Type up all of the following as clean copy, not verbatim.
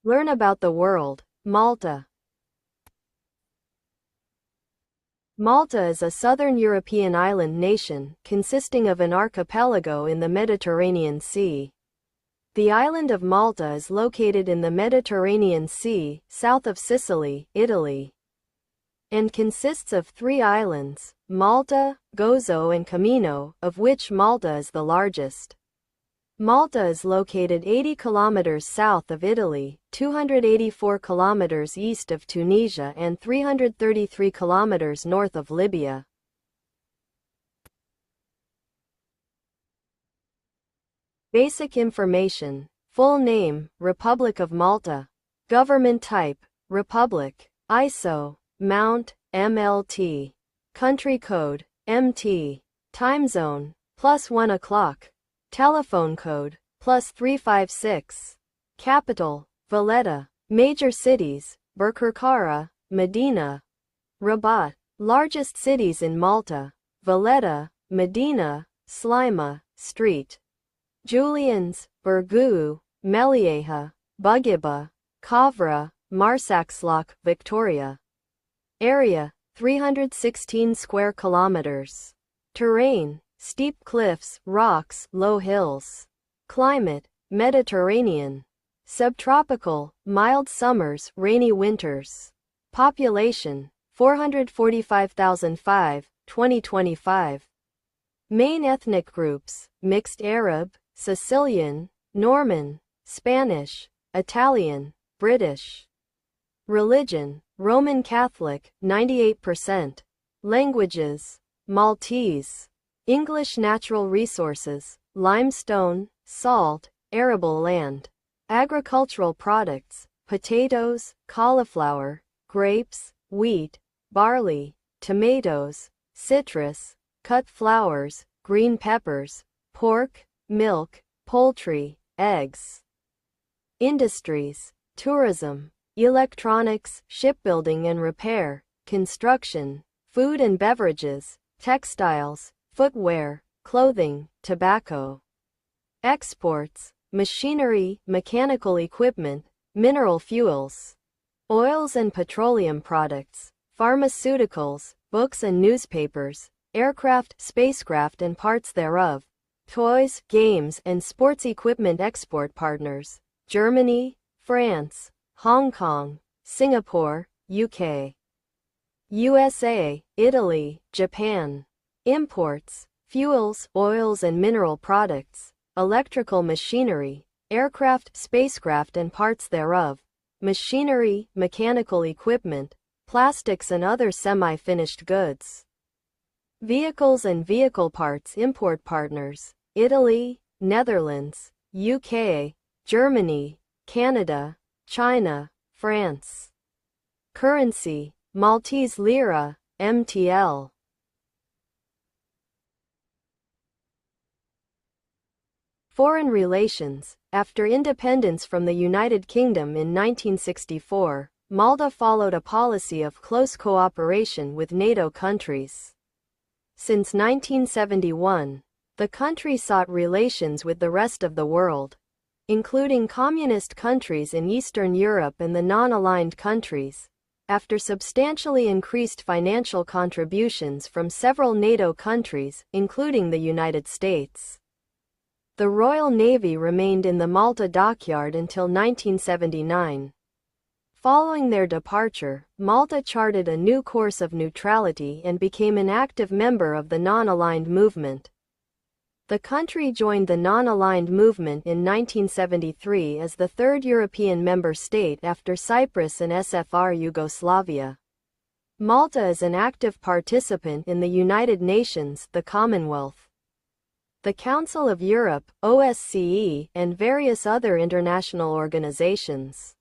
Learn about the world. Malta. Malta is a southern European island nation, consisting of an archipelago in the Mediterranean Sea. The island of Malta is located in the Mediterranean Sea, south of Sicily, Italy, and consists of 3 islands, Malta, Gozo and Camino, of which Malta is the largest. Malta is located 80 kilometers south of Italy, 284 kilometers east of Tunisia and 333 kilometers north of Libya. Basic information. Full name, Republic of Malta. Government type, Republic. ISO, Mount, MLT. Country code, MT. Time zone, +1 o'clock. Telephone code, +356. Capital, Valletta. Major cities, Birkirkara, Medina, Rabat. Largest cities in Malta, Valletta, Medina, Slima, Street, Julians, Birgu, Melieha, Bugiba, Kavra, Marsaxlok, Victoria. Area, 316 square kilometers. Terrain, steep cliffs, rocks, low hills. Climate, Mediterranean. Subtropical, mild summers, rainy winters. Population, 445,005, 2025. Main ethnic groups, mixed Arab, Sicilian, Norman, Spanish, Italian, British. Religion, Roman Catholic, 98%. Languages, Maltese. English. Natural resources, limestone, salt, arable land. Agricultural products, potatoes, cauliflower, grapes, wheat, barley, tomatoes, citrus, cut flowers, green peppers, pork, milk, poultry, eggs. Industries, tourism, electronics, shipbuilding and repair, construction, food and beverages, textiles, footwear, clothing, tobacco. Exports, machinery, mechanical equipment, mineral fuels, oils and petroleum products, pharmaceuticals, books and newspapers, aircraft, spacecraft and parts thereof, toys, games and sports equipment. Export partners, Germany, France, Hong Kong, Singapore, UK, USA, Italy, Japan. Imports, fuels, oils and mineral products, electrical machinery, aircraft, spacecraft and parts thereof, machinery, mechanical equipment, plastics and other semi-finished goods. Vehicles and vehicle parts. Import partners, Italy, Netherlands, UK, Germany, Canada, China, France. Currency, Maltese lira, MTL. Foreign relations. After independence from the United Kingdom in 1964, Malta followed a policy of close cooperation with NATO countries. Since 1971, the country sought relations with the rest of the world, including communist countries in Eastern Europe and the non-aligned countries, after substantially increased financial contributions from several NATO countries, including the United States. The Royal Navy remained in the Malta dockyard until 1979. Following their departure, Malta charted a new course of neutrality and became an active member of the non-aligned movement. The country joined the non-aligned movement in 1973 as the third European member state after Cyprus and SFR Yugoslavia. Malta is an active participant in the United Nations, the Commonwealth, the Council of Europe, OSCE, and various other international organizations.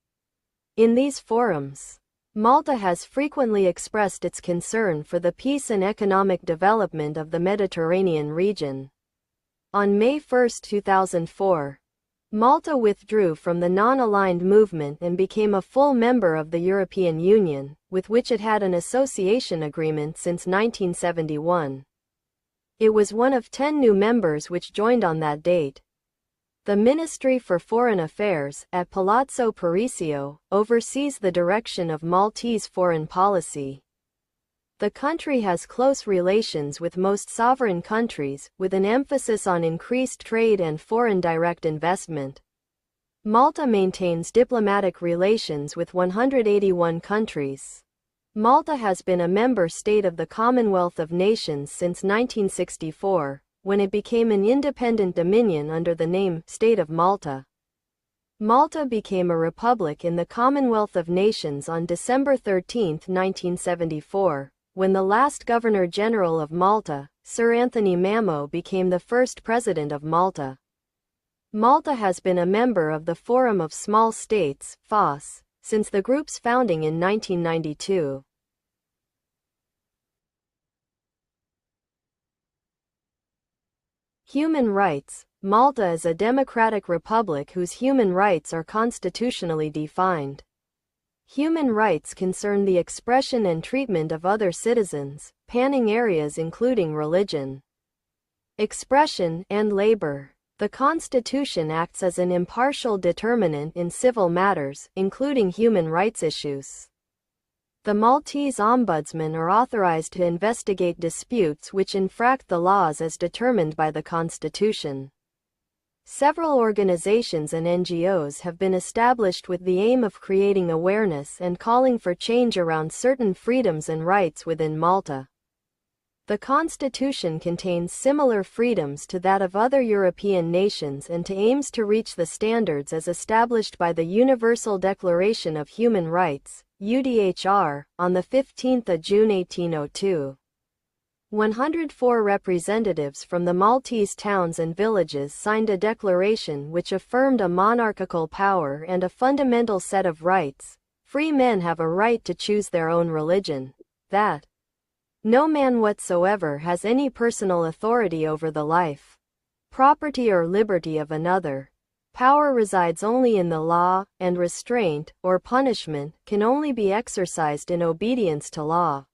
In these forums, Malta has frequently expressed its concern for the peace and economic development of the Mediterranean region. On May 1, 2004, Malta withdrew from the non-aligned movement and became a full member of the European Union, with which it had an association agreement since 1971. It was one of 10 new members which joined on that date. The Ministry for Foreign Affairs, at Palazzo Parisio, oversees the direction of Maltese foreign policy. The country has close relations with most sovereign countries, with an emphasis on increased trade and foreign direct investment. Malta maintains diplomatic relations with 181 countries. Malta has been a member state of the Commonwealth of Nations since 1964, when it became an independent dominion under the name State of Malta. Malta became a republic in the Commonwealth of Nations on December 13, 1974, when the last Governor-General of Malta, Sir Anthony Mammo, became the first President of Malta. Malta has been a member of the Forum of Small States, FOSS, since the group's founding in 1992. Human rights. Malta is a democratic republic whose human rights are constitutionally defined. Human rights concern the expression and treatment of other citizens, spanning areas including religion, expression, and labor. The Constitution acts as an impartial determinant in civil matters, including human rights issues. The Maltese Ombudsman are authorized to investigate disputes which infract the laws as determined by the Constitution. Several organizations and NGOs have been established with the aim of creating awareness and calling for change around certain freedoms and rights within Malta. The Constitution contains similar freedoms to that of other European nations and aims to reach the standards as established by the Universal Declaration of Human Rights, UDHR, on 15 June 1802. 104 representatives from the Maltese towns and villages signed a declaration which affirmed a monarchical power and a fundamental set of rights. Free men have a right to choose their own religion. That no man whatsoever has any personal authority over the life, property or liberty of another. Power resides only in the law, and restraint, or punishment, can only be exercised in obedience to law.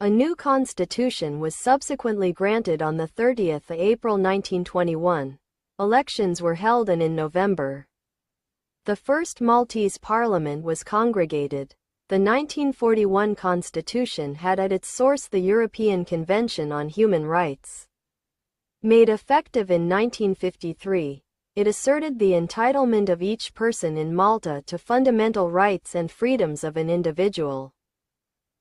A new constitution was subsequently granted on 30 April 1921. Elections were held and in November. The first Maltese parliament was congregated. The 1941 constitution had at its source the European Convention on Human Rights. Made effective in 1953, it asserted the entitlement of each person in Malta to fundamental rights and freedoms of an individual.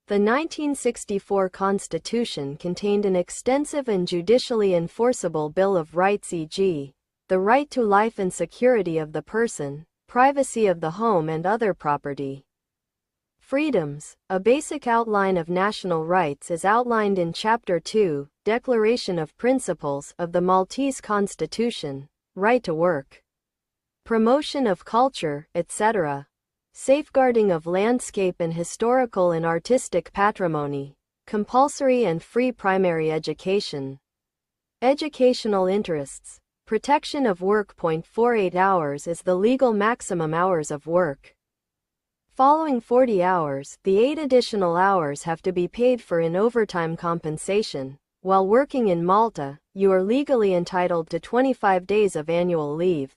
The 1964 Constitution contained an extensive and judicially enforceable Bill of Rights, e.g., the right to life and security of the person, privacy of the home and other property. Freedoms. A basic outline of national rights is outlined in Chapter 2, Declaration of Principles, of the Maltese Constitution. Right to work, promotion of culture, etc. Safeguarding of landscape and historical and artistic patrimony. Compulsory and free primary education. Educational interests. Protection of work. 48 hours is the legal maximum hours of work. Following 40 hours, the 8 additional hours have to be paid for in overtime compensation. While working in Malta, you are legally entitled to 25 days of annual leave.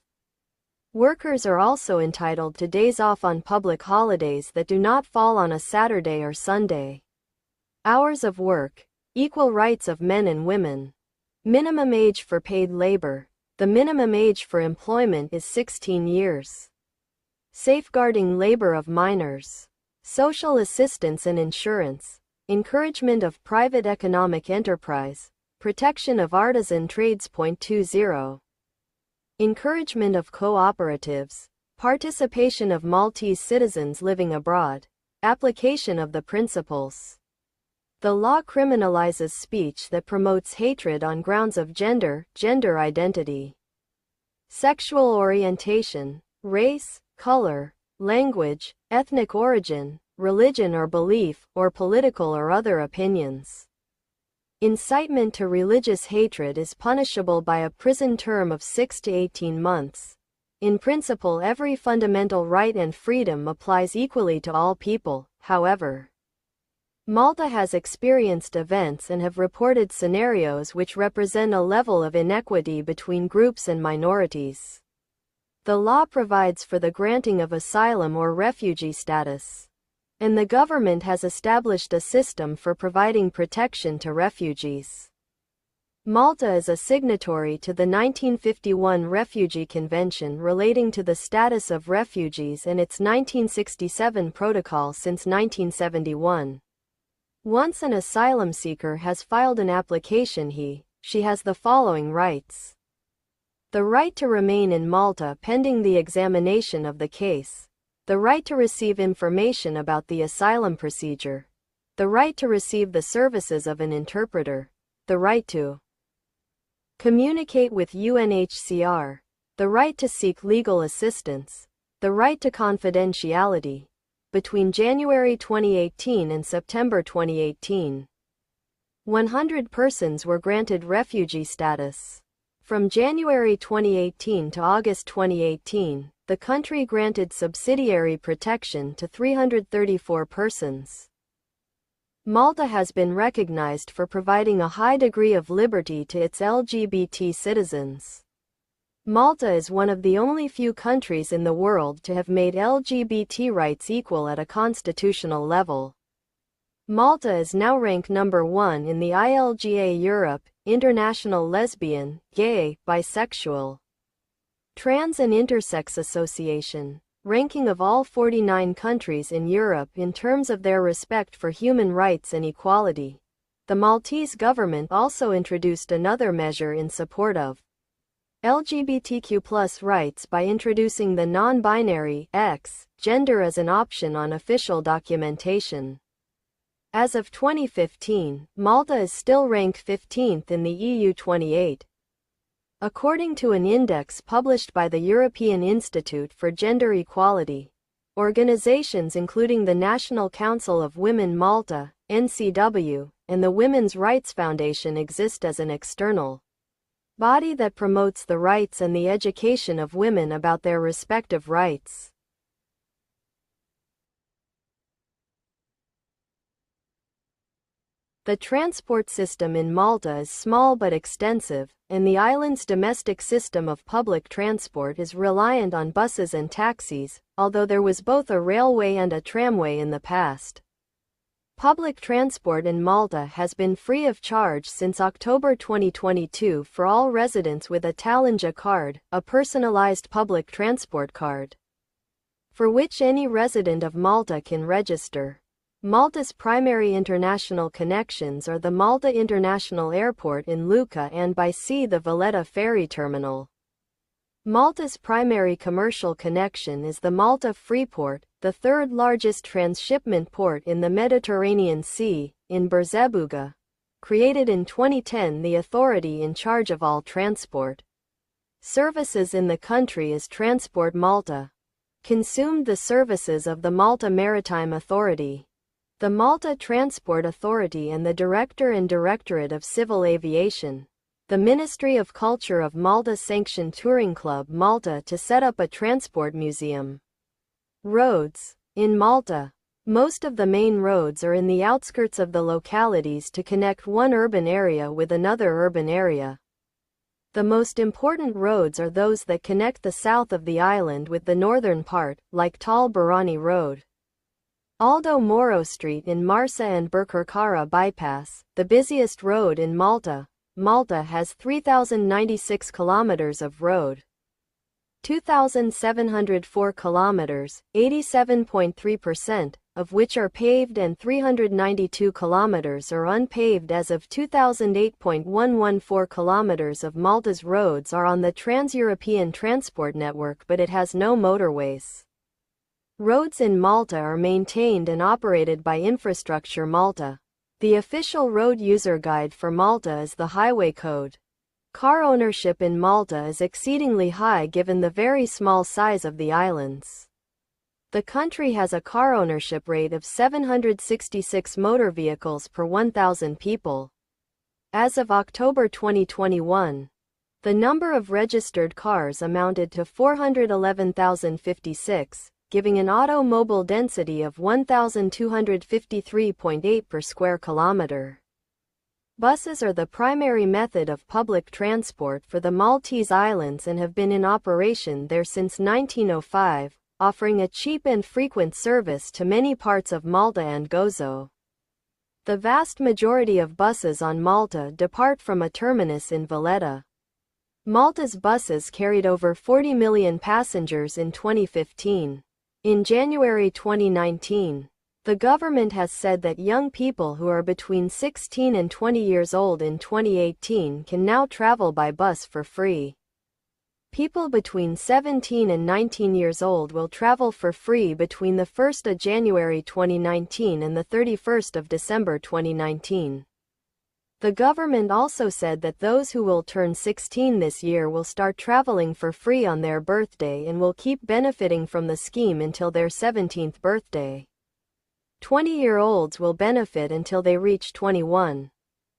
Workers are also entitled to days off on public holidays that do not fall on a Saturday or Sunday. Hours of work. Equal rights of men and women. Minimum age for paid labor. The minimum age for employment is 16 years. Safeguarding labor of minors. Social assistance and insurance. Encouragement of private economic enterprise. Protection of artisan trades. 20. Encouragement of cooperatives. Participation of Maltese citizens living abroad. Application of the principles. The law criminalizes speech that promotes hatred on grounds of gender identity, sexual orientation, race, color, language, ethnic origin, religion or belief, or political or other opinions. Incitement to religious hatred is punishable by a prison term of 6 to 18 months. In principle, every fundamental right and freedom applies equally to all people, however. Malta has experienced events and have reported scenarios which represent a level of inequity between groups and minorities. The law provides for the granting of asylum or refugee status, and the government has established a system for providing protection to refugees. Malta is a signatory to the 1951 Refugee Convention relating to the status of refugees and its 1967 protocol since 1971. Once an asylum seeker has filed an application, she has the following rights. The right to remain in Malta pending the examination of the case. The right to receive information about the asylum procedure. The right to receive the services of an interpreter. The right to communicate with UNHCR. The right to seek legal assistance. The right to confidentiality. Between January 2018 and September 2018, 100 persons were granted refugee status. From January 2018 to August 2018, the country granted subsidiary protection to 334 persons. Malta has been recognized for providing a high degree of liberty to its LGBT citizens. Malta is one of the only few countries in the world to have made LGBT rights equal at a constitutional level. Malta is now ranked number 1 in the ILGA Europe, International Lesbian, Gay, Bisexual, Trans and Intersex Association, ranking of all 49 countries in Europe in terms of their respect for human rights and equality. The Maltese government also introduced another measure in support of LGBTQ+ rights by introducing the non-binary X gender as an option on official documentation. As of 2015, Malta is still ranked 15th in the EU 28. According to an index published by the European Institute for Gender Equality, organizations including the National Council of Women Malta, NCW, and the Women's Rights Foundation exist as an external body that promotes the rights and the education of women about their respective rights. The transport system in Malta is small but extensive, and the island's domestic system of public transport is reliant on buses and taxis, although there was both a railway and a tramway in the past. Public transport in Malta has been free of charge since October 2022 for all residents with a Talinja card, a personalized public transport card, for which any resident of Malta can register. Malta's primary international connections are the Malta International Airport in Lucca and by sea the Valletta Ferry Terminal. Malta's primary commercial connection is the Malta Freeport, the third largest transshipment port in the Mediterranean Sea, in Berzebuga. Created in 2010, the authority in charge of all transport services in the country is Transport Malta. Consumed the services of the Malta Maritime Authority, the Malta Transport Authority and the Director and Directorate of Civil Aviation. The Ministry of Culture of Malta sanctioned Touring Club Malta to set up a transport museum. Roads. In Malta, most of the main roads are in the outskirts of the localities to connect one urban area with another urban area. The most important roads are those that connect the south of the island with the northern part, like Tal Barani Road, Aldo Moro Street in Marsa and Birkirkara Bypass, the busiest road in Malta. Malta has 3,096 kilometers of road, 2,704 kilometers, 87.3%, of which are paved and 392 kilometers are unpaved. As of 2008.114 kilometers of Malta's roads are on the Trans-European Transport Network, but it has no motorways. Roads in Malta are maintained and operated by Infrastructure Malta. The official road user guide for Malta is the Highway Code. Car ownership in Malta is exceedingly high given the very small size of the islands. The country has a car ownership rate of 766 motor vehicles per 1,000 people. As of October 2021, the number of registered cars amounted to 411,056, giving an automobile density of 1,253.8 per square kilometer. Buses are the primary method of public transport for the Maltese Islands and have been in operation there since 1905, offering a cheap and frequent service to many parts of Malta and Gozo. The vast majority of buses on Malta depart from a terminus in Valletta. Malta's buses carried over 40 million passengers in 2015. In January 2019, the government has said that young people who are between 16 and 20 years old in 2018 can now travel by bus for free. People between 17 and 19 years old will travel for free between the 1st of January 2019 and the 31st of December 2019. The government also said that those who will turn 16 this year will start traveling for free on their birthday and will keep benefiting from the scheme until their 17th birthday. 20-year-olds will benefit until they reach 21.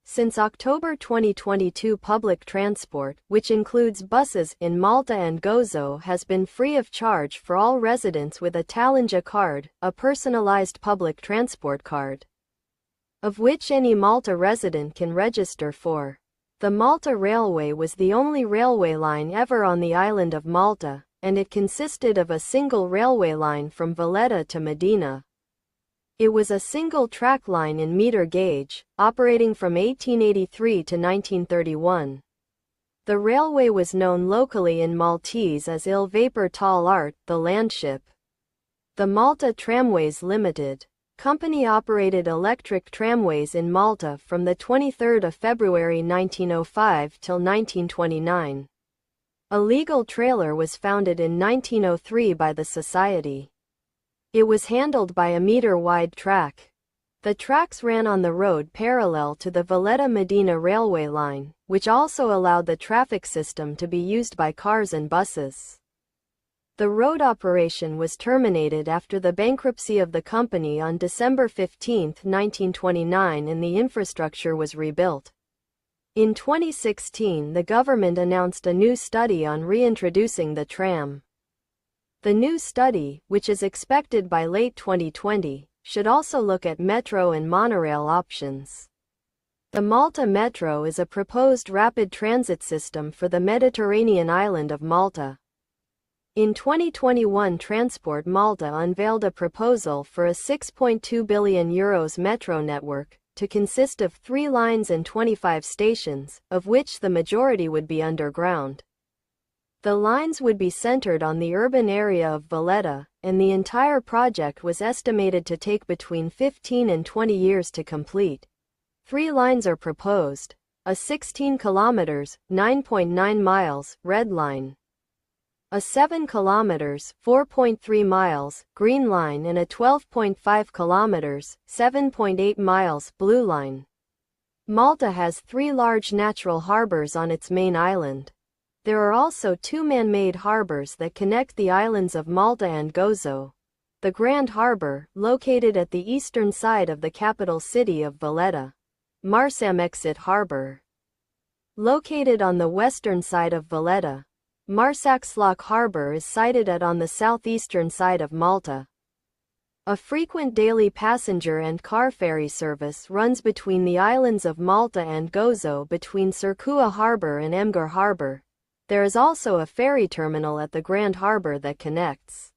Since October 2022, public transport, which includes buses, in Malta and Gozo has been free of charge for all residents with a Tallinja card, a personalized public transport card, of which any Malta resident can register for. The Malta Railway was the only railway line ever on the island of Malta, and it consisted of a single railway line from Valletta to Medina. It was a single-track line in meter gauge, operating from 1883 to 1931. The railway was known locally in Maltese as Il Vapor Tal Art, the landship. The Malta Tramways Limited Company operated electric tramways in Malta from the 23rd of February 1905 till 1929. A legal trailer was founded in 1903 by the society. It was handled by a meter-wide track. The tracks ran on the road parallel to the Valletta-Medina railway line, which also allowed the traffic system to be used by cars and buses. The road operation was terminated after the bankruptcy of the company on December 15, 1929, and the infrastructure was rebuilt. In 2016, the government announced a new study on reintroducing the tram. The new study, which is expected by late 2020, should also look at metro and monorail options. The Malta Metro is a proposed rapid transit system for the Mediterranean island of Malta. In 2021, Transport Malta unveiled a proposal for a €6.2 billion metro network, to consist of 3 lines and 25 stations, of which the majority would be underground. The lines would be centered on the urban area of Valletta, and the entire project was estimated to take between 15 and 20 years to complete. 3 lines are proposed: a 16 kilometers, 9.9 miles, Red Line, a 7 kilometers, 4.3 miles, Green Line, and a 12.5 kilometers, 7.8 miles, Blue Line. Malta has 3 large natural harbors on its main island. There are also 2 man-made harbors that connect the islands of Malta and Gozo. The Grand Harbor, located at the eastern side of the capital city of Valletta. Marsamxit Harbor, located on the western side of Valletta. Marsaxlok Harbor is sited on the southeastern side of Malta. A frequent daily passenger and car ferry service runs between the islands of Malta and Gozo between Sirkua Harbor and Emgar Harbor. There is also a ferry terminal at the Grand Harbor that connects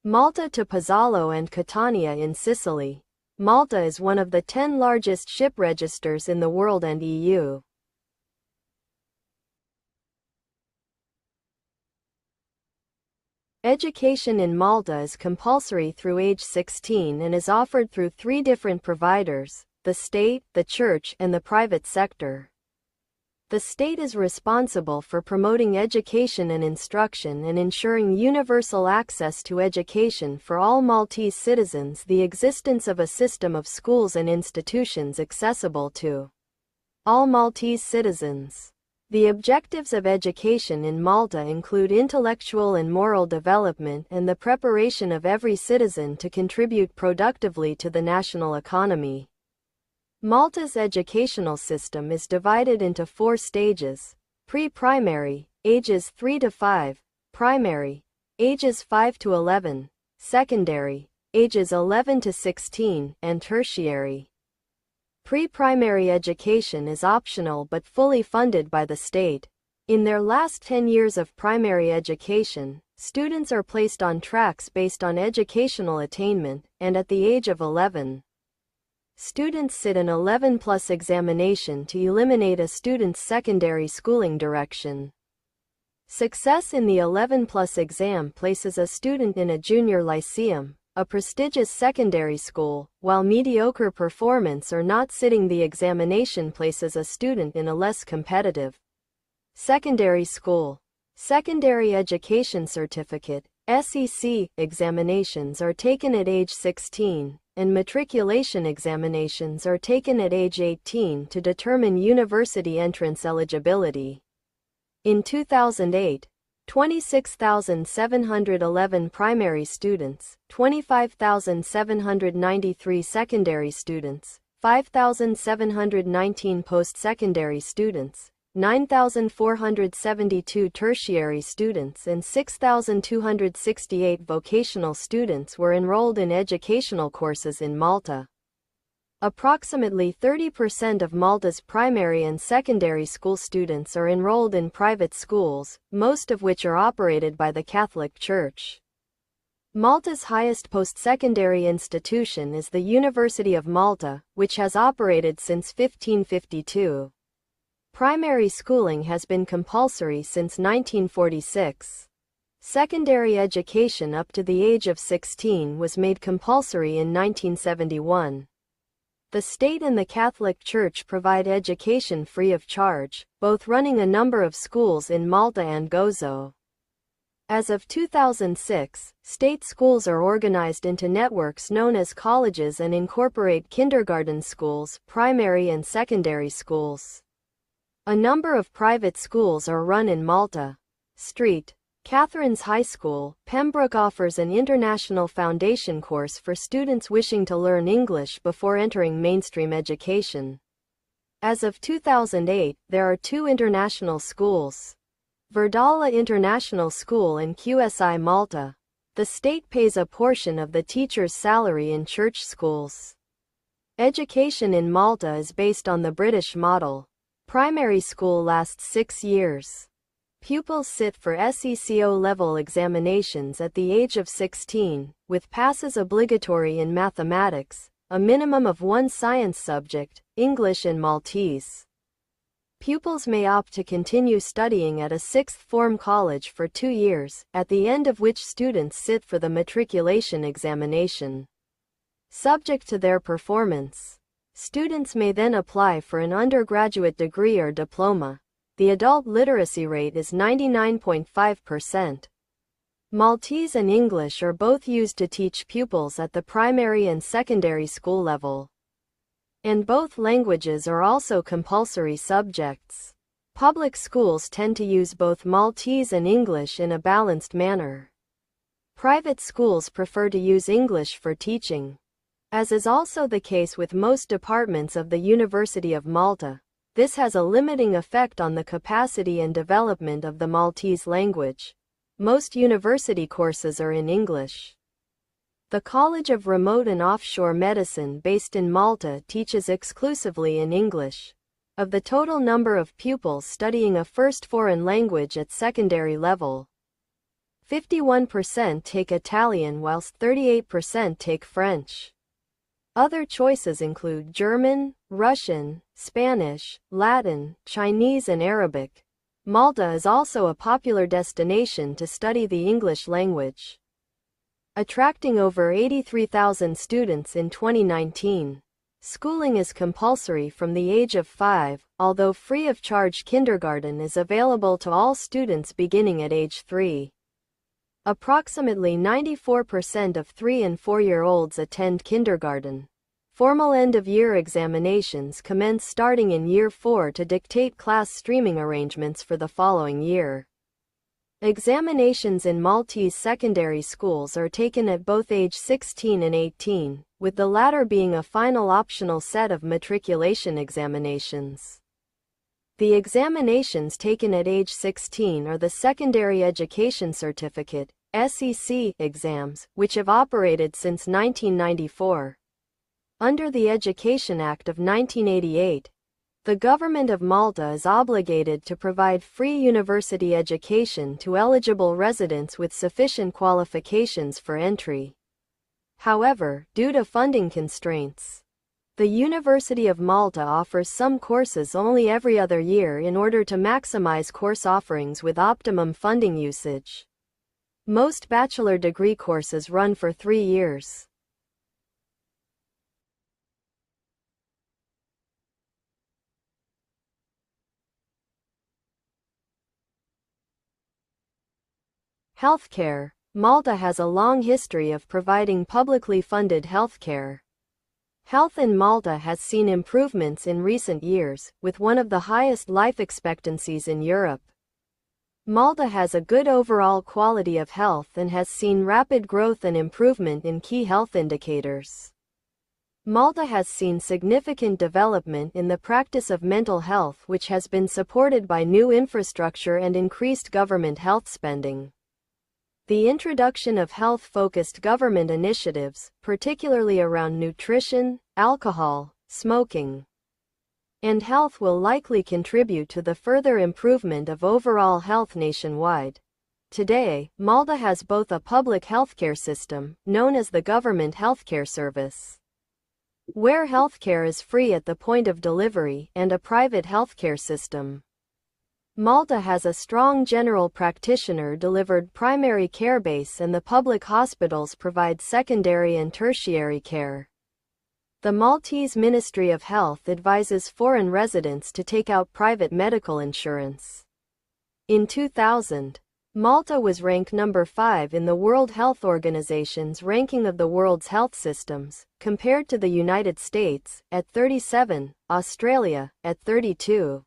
Malta to Pozzallo and Catania in Sicily. Malta is one of the 10 largest ship registers in the world and EU. Education in Malta is compulsory through age 16 and is offered through 3 different providers: the state, the church, and the private sector. The state is responsible for promoting education and instruction and ensuring universal access to education for all Maltese citizens. The existence of a system of schools and institutions accessible to all Maltese citizens. The objectives of education in Malta include intellectual and moral development and the preparation of every citizen to contribute productively to the national economy. Malta's educational system is divided into 4 stages: pre-primary, ages 3 to 5, primary, ages 5 to 11, secondary, ages 11 to 16, and tertiary. Pre-primary education is optional but fully funded by the state. In their last 10 years of primary education, students are placed on tracks based on educational attainment, and at the age of 11, students sit an 11+ examination to eliminate a student's secondary schooling direction. Success in the 11+ exam places a student in a junior lyceum, a prestigious secondary school, while mediocre performance or not sitting the examination places a student in a less competitive secondary school. Secondary Education Certificate (SEC) examinations are taken at age 16, and matriculation examinations are taken at age 18 to determine university entrance eligibility. In 2008, 26,711 primary students, 25,793 secondary students, 5,719 post-secondary students, 9,472 tertiary students and 6,268 vocational students were enrolled in educational courses in Malta. Approximately 30% of Malta's primary and secondary school students are enrolled in private schools, most of which are operated by the Catholic Church. Malta's highest post-secondary institution is the University of Malta, which has operated since 1552. Primary schooling has been compulsory since 1946. Secondary education up to the age of 16 was made compulsory in 1971. The state and the Catholic Church provide education free of charge, both running a number of schools in Malta and Gozo. As of 2006, state schools are organized into networks known as colleges and incorporate kindergarten schools, primary and secondary schools. A number of private schools are run in Malta. St. Catherine's High School, Pembroke offers an international foundation course for students wishing to learn English before entering mainstream education. As of 2008, there are 2 international schools: Verdala International School and QSI Malta. The state pays a portion of the teacher's salary in church schools. Education in Malta is based on the British model. Primary school lasts 6 years. Pupils sit for SECO level examinations at the age of 16, with passes obligatory in mathematics, a minimum of 1 science subject, English and Maltese. Pupils may opt to continue studying at a 6th form college for 2 years, at the end of which students sit for the matriculation examination. Subject to their performance, students may then apply for an undergraduate degree or diploma. The adult literacy rate is 99.5%. Maltese and English are both used to teach pupils at the primary and secondary school level. And both languages are also compulsory subjects. Public schools tend to use both Maltese and English in a balanced manner. Private schools prefer to use English for teaching. As is also the case with most departments of the University of Malta, this has a limiting effect on the capacity and development of the Maltese language. Most university courses are in English. The College of Remote and Offshore Medicine based in Malta teaches exclusively in English. Of the total number of pupils studying a first foreign language at secondary level, 51% take Italian whilst 38% take French. Other choices include German, Russian, Spanish, Latin, Chinese and Arabic. Malta is also a popular destination to study the English language, attracting over 83,000 students in 2019. Schooling is compulsory from the age of 5, although free of charge kindergarten is available to all students beginning at age 3. Approximately 94% of 3- and 4-year-olds attend kindergarten. Formal end-of-year examinations commence starting in Year 4 to dictate class streaming arrangements for the following year. Examinations in Maltese secondary schools are taken at both age 16 and 18, with the latter being a final optional set of matriculation examinations. The examinations taken at age 16 are the Secondary Education Certificate SEC exams, which have operated since 1994. Under the Education Act of 1988, the government of Malta is obligated to provide free university education to eligible residents with sufficient qualifications for entry. However, due to funding constraints, the University of Malta offers some courses only every other year in order to maximize course offerings with optimum funding usage. Most bachelor degree courses run for 3 years. Healthcare. Malta has a long history of providing publicly funded healthcare. Health in Malta has seen improvements in recent years, with one of the highest life expectancies in Europe. Malta has a good overall quality of health and has seen rapid growth and improvement in key health indicators. Malta has seen significant development in the practice of mental health, which has been supported by new infrastructure and increased government health spending. The introduction of health-focused government initiatives, particularly around nutrition, alcohol, smoking, and health, will likely contribute to the further improvement of overall health nationwide. Today, Malta has both a public healthcare system, known as the Government Healthcare Service, where healthcare is free at the point of delivery, and a private healthcare system. Malta has a strong general practitioner-delivered primary care base, and the public hospitals provide secondary and tertiary care. The Maltese Ministry of Health advises foreign residents to take out private medical insurance. In 2000, Malta was ranked number 5 in the World Health Organization's ranking of the world's health systems, compared to the United States, at 37, Australia, at 32.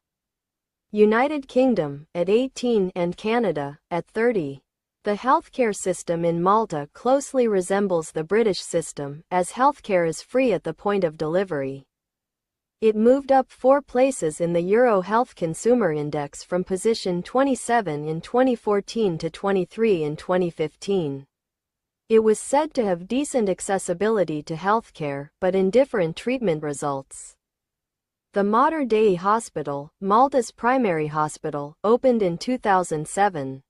United Kingdom, at 18, and Canada, at 30. The healthcare system in Malta closely resembles the British system, as healthcare is free at the point of delivery. It moved up 4 places in the Euro Health Consumer Index from position 27 in 2014 to 23 in 2015. It was said to have decent accessibility to healthcare, but indifferent treatment results. The Mater Dei Hospital, Malta's primary hospital, opened in 2007.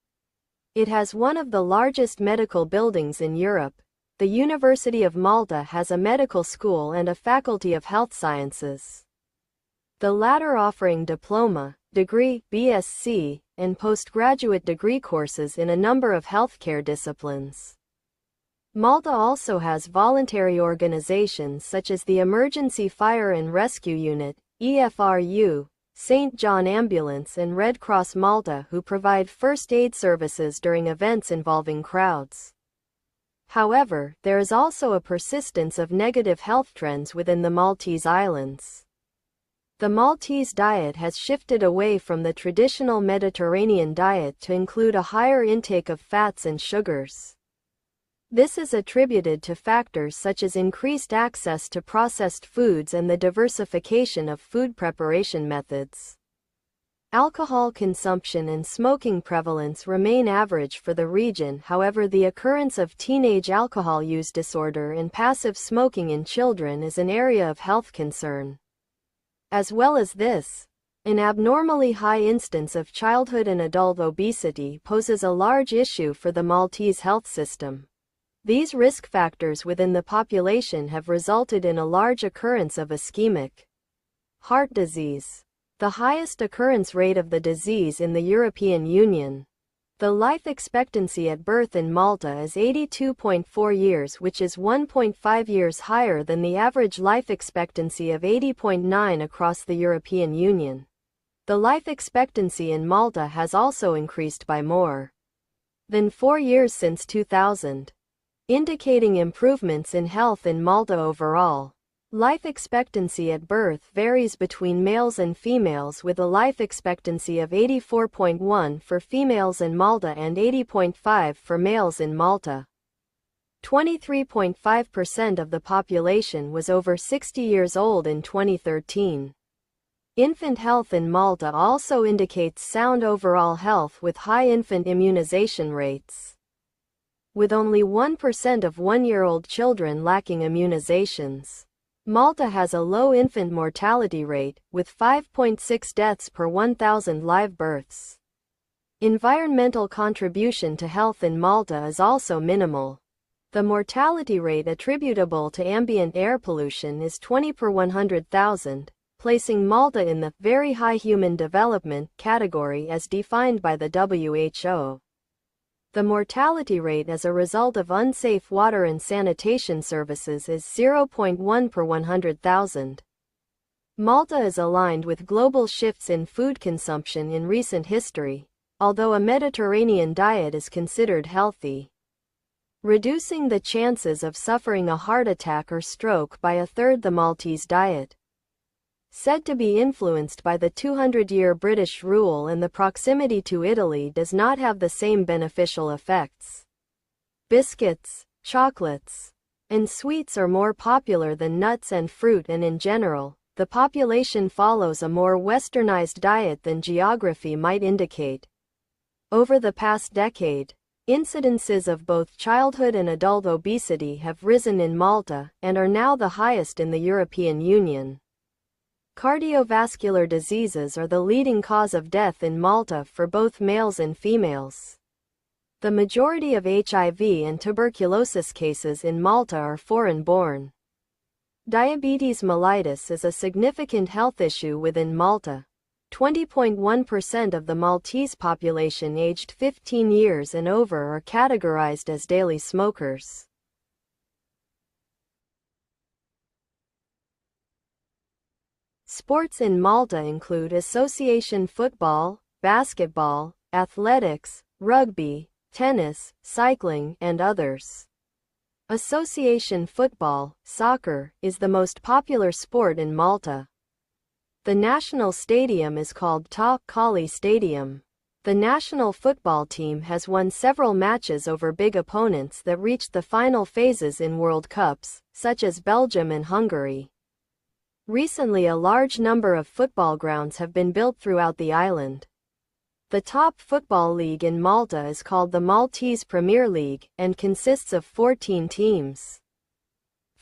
It has one of the largest medical buildings in Europe. The University of Malta has a medical school and a faculty of health sciences, the latter offering diploma, degree, BSc, and postgraduate degree courses in a number of healthcare disciplines. Malta also has voluntary organizations such as the Emergency Fire and Rescue Unit, EFRU, St. John Ambulance, and Red Cross Malta, who provide first aid services during events involving crowds. However, there is also a persistence of negative health trends within the Maltese Islands. The Maltese diet has shifted away from the traditional Mediterranean diet to include a higher intake of fats and sugars. This is attributed to factors such as increased access to processed foods and the diversification of food preparation methods. Alcohol consumption and smoking prevalence remain average for the region. However, the occurrence of teenage alcohol use disorder and passive smoking in children is an area of health concern. As well as this, an abnormally high instance of childhood and adult obesity poses a large issue for the Maltese health system. These risk factors within the population have resulted in a large occurrence of ischemic heart disease, the highest occurrence rate of the disease in the European Union. The life expectancy at birth in Malta is 82.4 years, which is 1.5 years higher than the average life expectancy of 80.9 across the European Union. The life expectancy in Malta has also increased by more than 4 years since 2000. Indicating improvements in health in Malta overall. Life expectancy at birth varies between males and females, with a life expectancy of 84.1 for females in Malta and 80.5 for males in Malta. 23.5% of the population was over 60 years old in 2013. Infant health in Malta also indicates sound overall health with high infant immunization rates. with only 1% of 1-year-old children lacking immunizations. Malta has a low infant mortality rate, with 5.6 deaths per 1,000 live births. Environmental contribution to health in Malta is also minimal. The mortality rate attributable to ambient air pollution is 20 per 100,000, placing Malta in the very high human development category as defined by the WHO. The mortality rate as a result of unsafe water and sanitation services is 0.1 per 100,000. Malta is aligned with global shifts in food consumption in recent history, although a Mediterranean diet is considered healthy, reducing the chances of suffering a heart attack or stroke by a third. The Maltese diet, said to be influenced by the 200-year British rule and the proximity to Italy, does not have the same beneficial effects. Biscuits, chocolates, and sweets are more popular than nuts and fruit, and in general, the population follows a more westernized diet than geography might indicate. Over the past decade, incidences of both childhood and adult obesity have risen in Malta, and are now the highest in the European Union. Cardiovascular diseases are the leading cause of death in Malta for both males and females. The majority of HIV and tuberculosis cases in Malta are foreign-born. Diabetes mellitus is a significant health issue within Malta. 20.1% of the Maltese population aged 15 years and over are categorized as daily smokers. Sports in Malta include association football, basketball, athletics, rugby, tennis, cycling, and others. Association football, soccer, is the most popular sport in Malta. The national stadium is called Ta' Kali Stadium. The national football team has won several matches over big opponents that reached the final phases in World Cups, such as Belgium and Hungary. Recently, a large number of football grounds have been built throughout the island. The top football league in Malta is called the Maltese Premier League, and consists of 14 teams.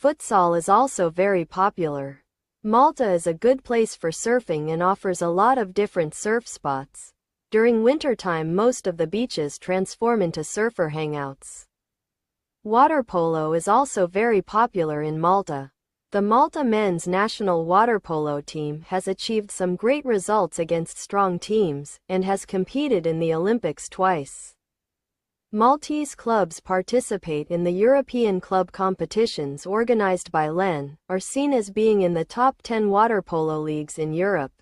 Futsal is also very popular. Malta is a good place for surfing and offers a lot of different surf spots. During wintertime, most of the beaches transform into surfer hangouts. Water polo is also very popular in Malta. The Malta men's national water polo team has achieved some great results against strong teams, and has competed in the Olympics twice. Maltese clubs participate in the European club competitions organized by LEN, are seen as being in the top 10 water polo leagues in Europe.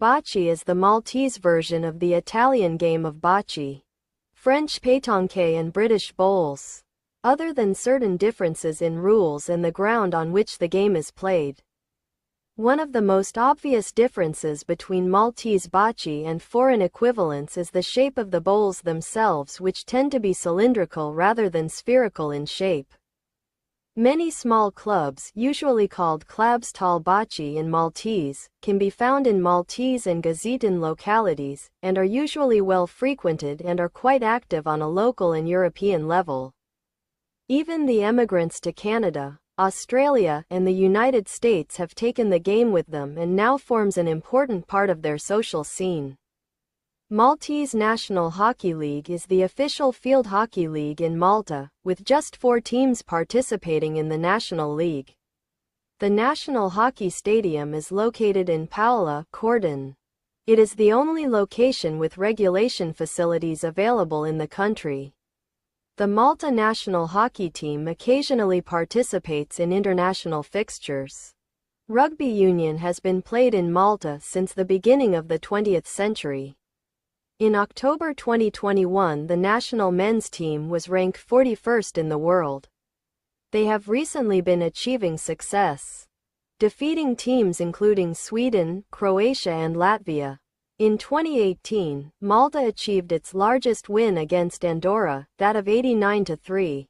Bocce is the Maltese version of the Italian game of bocce, French pétanque and British bowls. Other than certain differences in rules and the ground on which the game is played. One of the most obvious differences between Maltese bocce and foreign equivalents is the shape of the bowls themselves, which tend to be cylindrical rather than spherical in shape. Many small clubs, usually called Clubs Tal Bocce in Maltese, can be found in Maltese and Gazetan localities, and are usually well frequented and are quite active on a local and European level. Even the emigrants to Canada, Australia, and the United States have taken the game with them and now forms an important part of their social scene. Maltese National Hockey League is the official field hockey league in Malta, with just 4 teams participating in the National League. The National Hockey Stadium is located in Paola, Cordon. It is the only location with regulation facilities available in the country. The Malta national hockey team occasionally participates in international fixtures. Rugby union has been played in Malta since the beginning of the 20th century. In October 2021, the national men's team was ranked 41st in the world. They have recently been achieving success, defeating teams including Sweden, Croatia, and Latvia. In 2018, Malta achieved its largest win against Andorra, that of 89-3.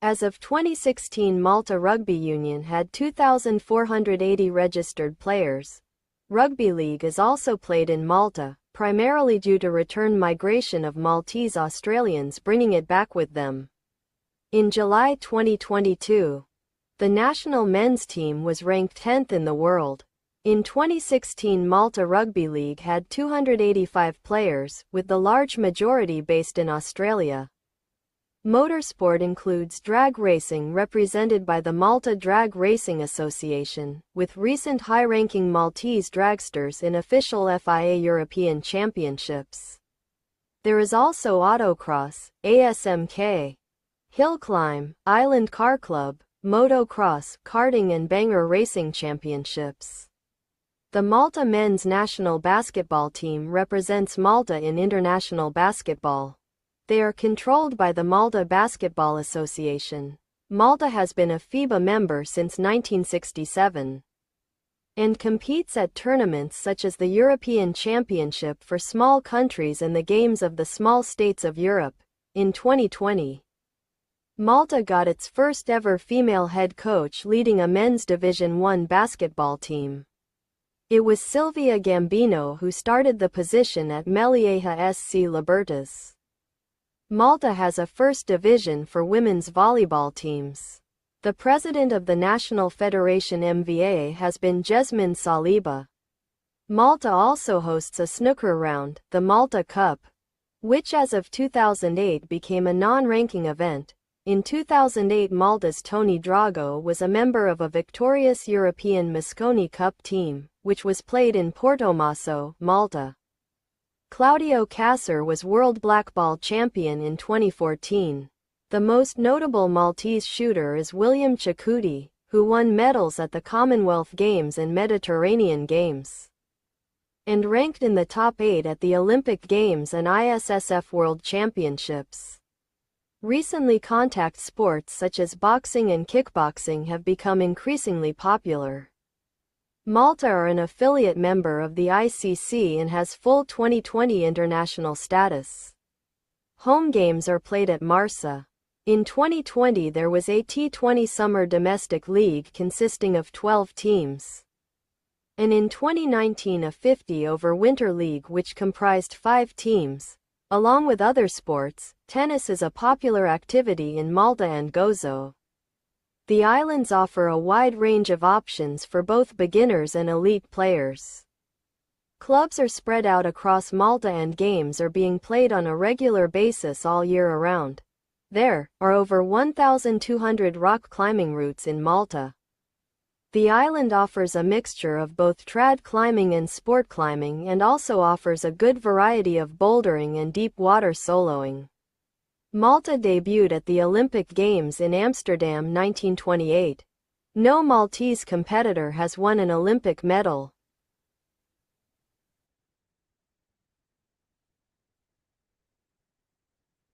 As of 2016, Malta Rugby Union had 2,480 registered players. Rugby league is also played in Malta, primarily due to return migration of Maltese Australians bringing it back with them. In July 2022, the national men's team was ranked 10th in the world. In 2016, Malta Rugby League had 285 players, with the large majority based in Australia. Motorsport includes drag racing represented by the Malta Drag Racing Association, with recent high-ranking Maltese dragsters in official FIA European Championships. There is also autocross, ASMK, hill climb, island car club, motocross, karting and banger racing championships. The Malta men's national basketball team represents Malta in international basketball. They are controlled by the Malta Basketball Association. Malta has been a FIBA member since 1967 and competes at tournaments such as the European Championship for small countries and the Games of the Small States of Europe. In 2020, Malta got its first ever female head coach leading a men's Division I basketball team. It was Silvia Gambino who started the position at Melieha SC Libertas. Malta has a first division for women's volleyball teams. The president of the National Federation MVA has been Jesmine Saliba. Malta also hosts a snooker round, the Malta Cup, which as of 2008 became a non-ranking event. In 2008, Malta's Tony Drago was a member of a victorious European Mosconi Cup team, which was played in Portomaso, Malta. Claudio Cacer was world blackball champion in 2014. The most notable Maltese shooter is William Chakouti, who won medals at the Commonwealth Games and Mediterranean Games, and ranked in the top 8 at the Olympic Games and ISSF World Championships. Recently, contact sports such as boxing and kickboxing have become increasingly popular. Malta are an affiliate member of the ICC and has full 2020 international status. Home games are played at Marsa. In 2020 there was a T20 Summer Domestic League consisting of 12 teams. And in 2019 a 50-over Winter League which comprised 5 teams. Along with other sports, tennis is a popular activity in Malta and Gozo. The islands offer a wide range of options for both beginners and elite players. Clubs are spread out across Malta and games are being played on a regular basis all year around. There are over 1,200 rock climbing routes in Malta. The island offers a mixture of both trad climbing and sport climbing and also offers a good variety of bouldering and deep water soloing. Malta debuted at the Olympic Games in Amsterdam 1928. No Maltese competitor has won an Olympic medal.